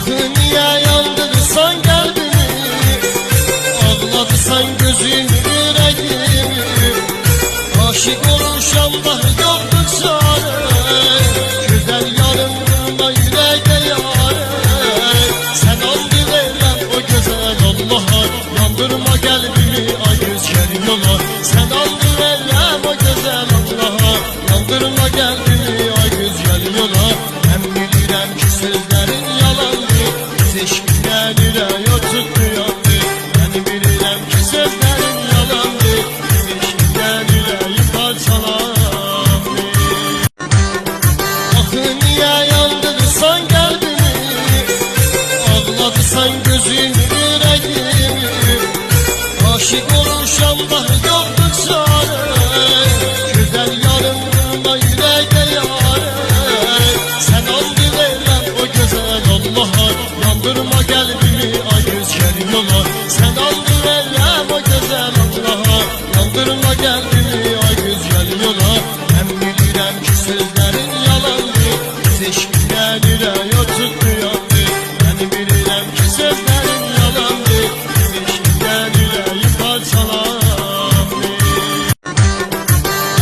Niye yandırsan kalbimi, ağlatsan gözümü, yüreğimi. Aşık olmuşam da yoktur çare, güzel yarımda yüreğe yare. Sen andı veren o güzel Allah'a, yandırma kalbimi ay güzel yola. Sen andı veren o güzel Allah'a, yandırma kalbimi ay güzel yola. Ben bilirim ki sözlerin yalandı, eşkiden yüreğe tutmuyordu. Ben bilirim ki sözlerin yalandı, eşkiden yüreği parçalandı. Akı niye yandırsan kalbimi, ağlatsan gözümü, yüreğimi. Aşık olmuşam da yoktur çare, güzel yarımda yüreğe yare. Sen andı veren o güzel Allah'a, yandırma kalbimi ay güzel yola. Sen andı veren o güzel Allah'a, yandırma kalbimi.